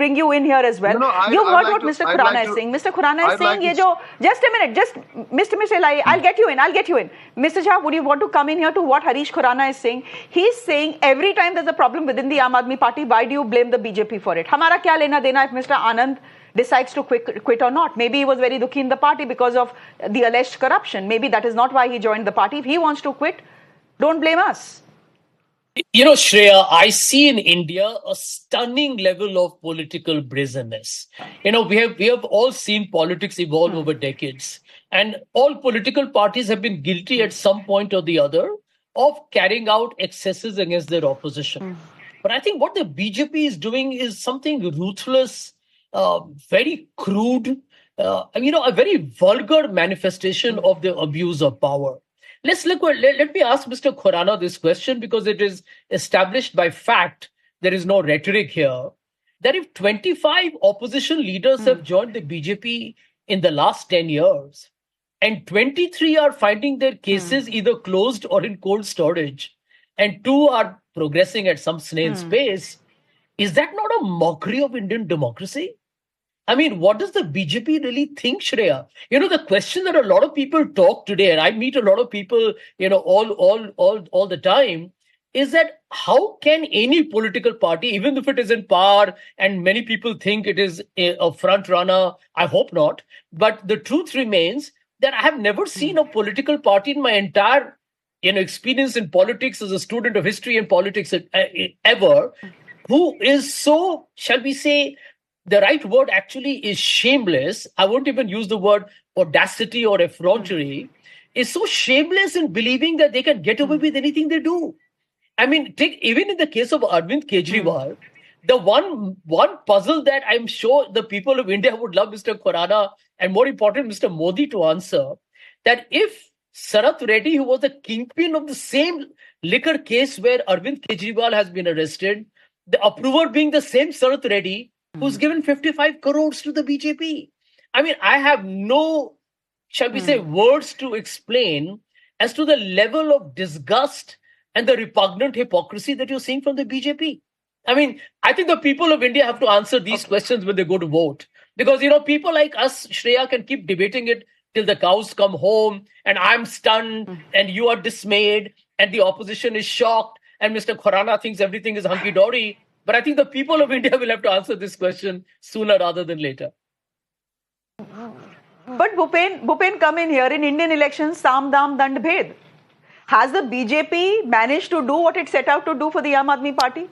bring you in here as well. You've heard what Mr. Khurana is saying. Mr. Khurana is saying, just a minute, just Mr. Elai, I'll get you in. Mr. Shah, would you want to come in here to what Harish Khurana is saying? He's saying every time there's a problem within the Aam Aadmi Party, why do you blame the BJP for it? Hamara kya lena dena if Mr. Anand decides to quit or not? Maybe he was very dukhi in the party because of the alleged corruption. Maybe that is not why he joined the party. If he wants to quit, don't blame us. Shreya, I see in India a stunning level of political brazenness. We have all seen politics evolve over decades, and all political parties have been guilty at some point or the other of carrying out excesses against their opposition. But I think what the BJP is doing is something ruthless, very crude, a very vulgar manifestation of the abuse of power. Let me ask Mr. Khurana this question, because it is established by fact, there is no rhetoric here, that if 25 opposition leaders have joined the BJP in the last 10 years, and 23 are finding their cases either closed or in cold storage, and 2 are progressing at some snail's pace, is that not a mockery of Indian democracy? I mean, what does the BJP really think, Shreya? The question that a lot of people talk today, and I meet a lot of people, all the time, is that how can any political party, even if it is in power, and many people think it is a front runner, I hope not, but the truth remains that I have never seen a political party in my entire experience in politics as a student of history and politics ever, who is so, shall we say, the right word actually is shameless. I won't even use the word audacity or effrontery. Is so shameless in believing that they can get away with anything they do. I mean, even in the case of Arvind Kejriwal, the one puzzle that I'm sure the people of India would love Mr. Khurana and more important, Mr. Modi to answer, that if Sarath Reddy, who was the kingpin of the same liquor case where Arvind Kejriwal has been arrested, the approver being the same Sarath Reddy, who's given 55 crores to the BJP. I mean, I have no, shall we say, words to explain as to the level of disgust and the repugnant hypocrisy that you're seeing from the BJP. I mean, I think the people of India have to answer these questions when they go to vote. Because, people like us, Shreya, can keep debating it till the cows come home, and I'm stunned, and you are dismayed, and the opposition is shocked, and Mr. Khurana thinks everything is hunky-dory. But I think the people of India will have to answer this question sooner rather than later. But Bhupen, come in here. In Indian elections, Sam Dam Dand Bhed. Has the BJP managed to do what it set out to do for the Aam Aadmi Party?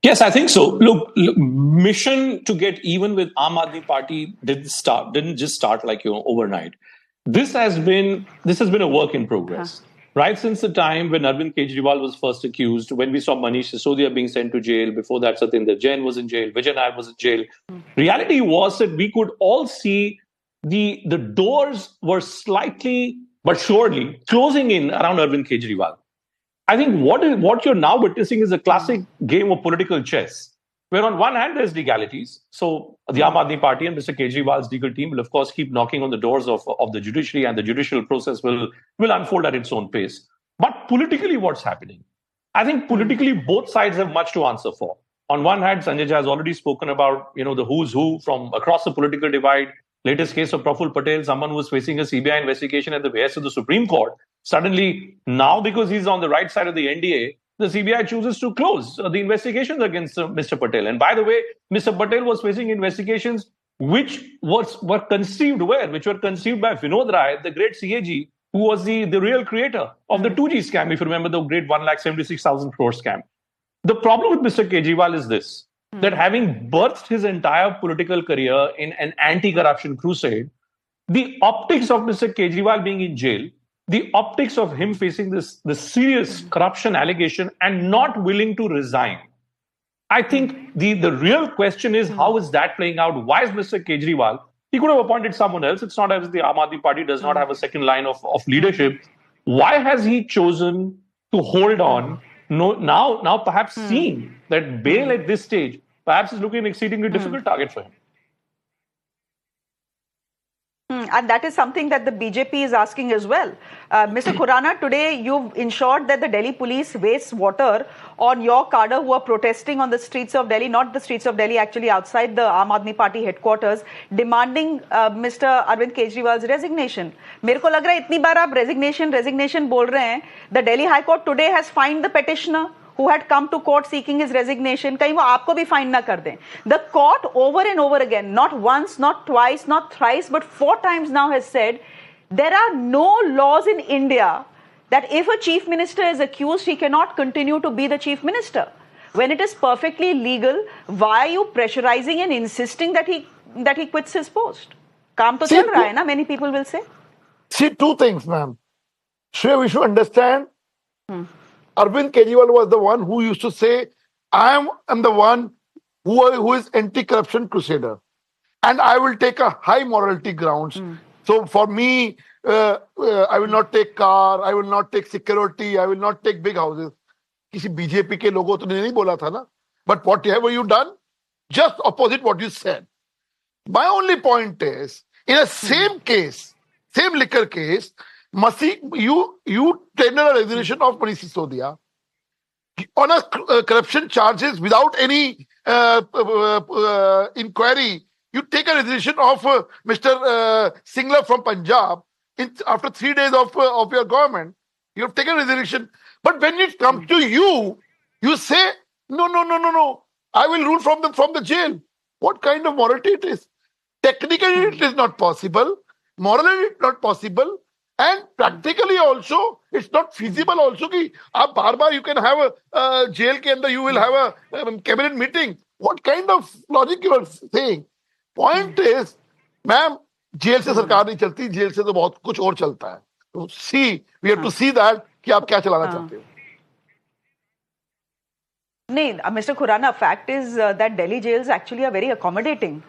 Yes, I think so. Look, mission to get even with Aam Aadmi Party didn't just start overnight. This has been a work in progress. Right since the time when Arvind Kejriwal was first accused, when we saw Manish Sisodia being sent to jail, before that Satinder Jain was in jail, Vijay Nair was in jail. Reality was that we could all see the doors were slightly but surely closing in around Arvind Kejriwal. I think what you're now witnessing is a classic game of political chess, where on one hand there's legalities. So the Aam Aadmi Party and Mr. Kejriwal's legal team will of course keep knocking on the doors of the judiciary, and the judicial process will unfold at its own pace. But politically, what's happening? I think politically both sides have much to answer for. On one hand, Sanjay has already spoken about the who's who from across the political divide. Latest case of Praful Patel, someone who was facing a CBI investigation at the behest of the Supreme Court. Suddenly, now because he's on the right side of the NDA, the CBI chooses to close the investigations against Mr. Patel. And by the way, Mr. Patel was facing investigations which were conceived where? Which were conceived by Vinod Rai, the great CAG, who was the real creator of the 2G scam, if you remember the great 1,76,000 crore scam. The problem with Mr. Kejriwal is this, that having birthed his entire political career in an anti-corruption crusade, the optics of Mr. Kejriwal being in jail, the optics of him facing this serious corruption allegation and not willing to resign. I think the real question is, how is that playing out? Why is Mr. Kejriwal? He could have appointed someone else. It's not as if the Aam Aadmi Party does not have a second line of leadership. Why has he chosen to hold on? Now perhaps seeing that bail at this stage perhaps is looking an exceedingly difficult target for him. And that is something that the BJP is asking as well. Mr. Khurana, today you've ensured that the Delhi police wastes water on your cadre who are protesting on the streets of Delhi, not the streets of Delhi, actually outside the Aam Aadmi Party headquarters, demanding Mr. Arvind Kejriwal's resignation. मेरे को लग रहा है इतनी बार आप resignation बोल रहे हैं. The Delhi High Court today has fined the petitioner who had come to court seeking his resignation. कहीं वो आपको भी फाइन ना कर दें. The court over and over again, not once, not twice, not thrice, but 4 times now has said there are no laws in India that if a chief minister is accused, he cannot continue to be the chief minister. When it is perfectly legal, why are you pressurizing and insisting that he quits his post? काम तो चल रहा है ना, many people will say. See, 2 things, ma'am. Shreya, we should understand. Arvind Kejriwal was the one who used to say, I am the one who is anti-corruption crusader. And I will take a high morality grounds. So for me, I will not take car, I will not take security, I will not take big houses. किसी BJP के लोगों तो नहीं बोला था ना. But whatever you done, just opposite what you said. My only point is, in a same case, same liquor case, you tender a resignation of Manish Sisodia on a corruption charges without any inquiry. You take a resignation of Mr. Singla from Punjab after 3 days of your government. You have taken a resignation. But when it comes to you, you say, no. I will rule from the jail. What kind of morality it is? Technically, it is not possible. Morally, it's not possible. And practically also, it's not feasible also कि आप बार-बार you can have a jail के अंदर you will have a cabinet meeting. What kind of logic you are saying? Point is, ma'am, jail से सरकार नहीं चलती, jail से तो बहुत कुछ और चलता है. तो we have to see that कि आप क्या चलाना चाहते हो. नहीं, Mr. Khurana, fact is that Delhi jails actually are very accommodating.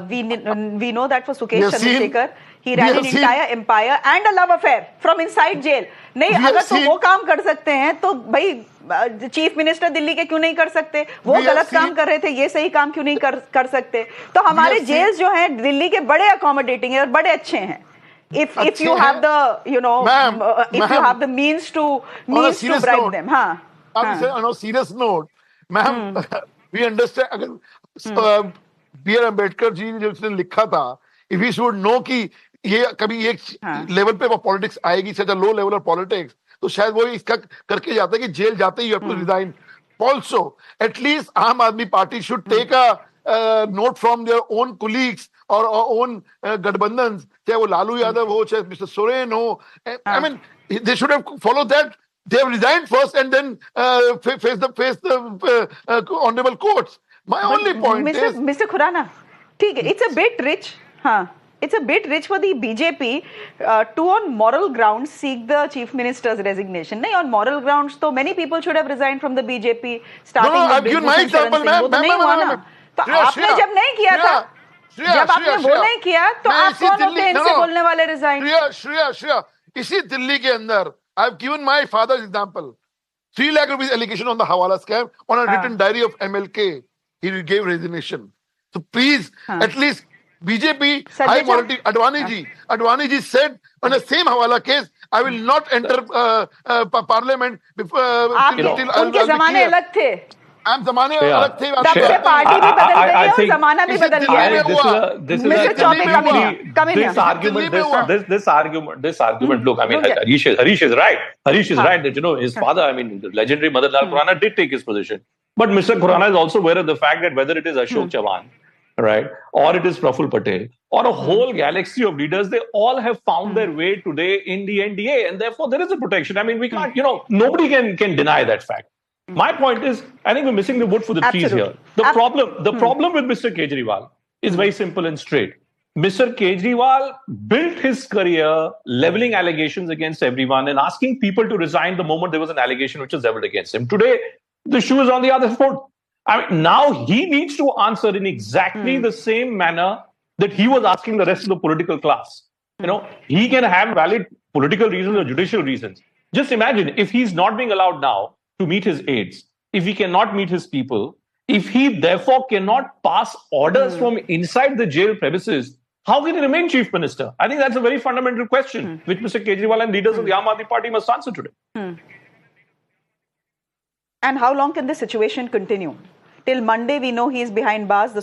We know that for Sukesh Chandrasekhar, he ran an entire empire and a love affair from inside jail. नहीं, अगर तो वो काम कर सकते हैं तो भाई चीफ मिनिस्टर दिल्ली के क्यों नहीं कर सकते? वो गलत काम कर रहे थे, ये सही काम क्यों नहीं कर सकते? तो हमारे जेल्स जो हैं दिल्ली के बड़े accommodating हैं और बड़े अच्छे हैं. If you have the if you have the means to bribe them, हाँ. On a serious note, ma'am, we understand. अगर B.R. Ambedkar जी ने जो उसने लिखा था, if we should know कि ये कभी एक लेवल पे पॉलिटिक्स आएगी, such a low level of politics, तो शायद वो इसका करके जाता है कि जेल जाते ही you have to resign. Also, at least Aam Aadmi Party should take a note from their own colleagues or own गठबंधन, चाहे वो लालू यादव हो, चाहे Mr. Soren हो. I mean, they should have followed that. They have resigned first and then face the honorable courts. My only point is, Mr. Khurana, it's a bit rich. It's a bit rich for the BJP to on moral grounds seek the chief minister's resignation. No, on moral grounds, so many people should have resigned from the BJP. Starting with I've given my example, ma'am. तो आपने जब नहीं किया था, जब आपने वो नहीं किया, तो आप कौन होते हैं इनसे बोलने वाले resign? Shreya, इसी दिल्ली के अंदर, I've given my father's example. 3 lakh rupees allegation on the Hawala scam on a written diary of MLK. He gave resignation. So please, at least BJP, high morality, Advani ji said on the same Hawala case, I will not enter parliament before. उनके ज़माने अलग थे. ज़माने अलग थे. तब से party भी बदल गई है और ज़माना भी बदल गया है. This argument. Look, I mean, Harish is right. Harish is right that his father, I mean, the legendary Madan Lal Khurana did take his position. But Mr. Khurana is also aware of the fact that whether it is Ashok Chavan, right, or it is Praful Patel, or a whole galaxy of leaders, they all have found their way today in the NDA, and therefore there is a protection. I mean, we can't, nobody can deny that fact. My point is, I think we're missing the wood for the trees here. The problem with Mr. Kejriwal is very simple and straight. Mr. Kejriwal built his career leveling allegations against everyone and asking people to resign the moment there was an allegation which was leveled against him. Today, the shoe is on the other foot. I mean, now he needs to answer in exactly the same manner that he was asking the rest of the political class. He can have valid political reasons or judicial reasons. Just imagine if he's not being allowed now to meet his aides, if he cannot meet his people, if he therefore cannot pass orders from inside the jail premises how can he remain chief minister? I think that's a very fundamental question, which Mr. Kejriwal and leaders of the Aam Aadmi Party must answer today. And how long can this situation continue? Till Monday, we know he is behind bars.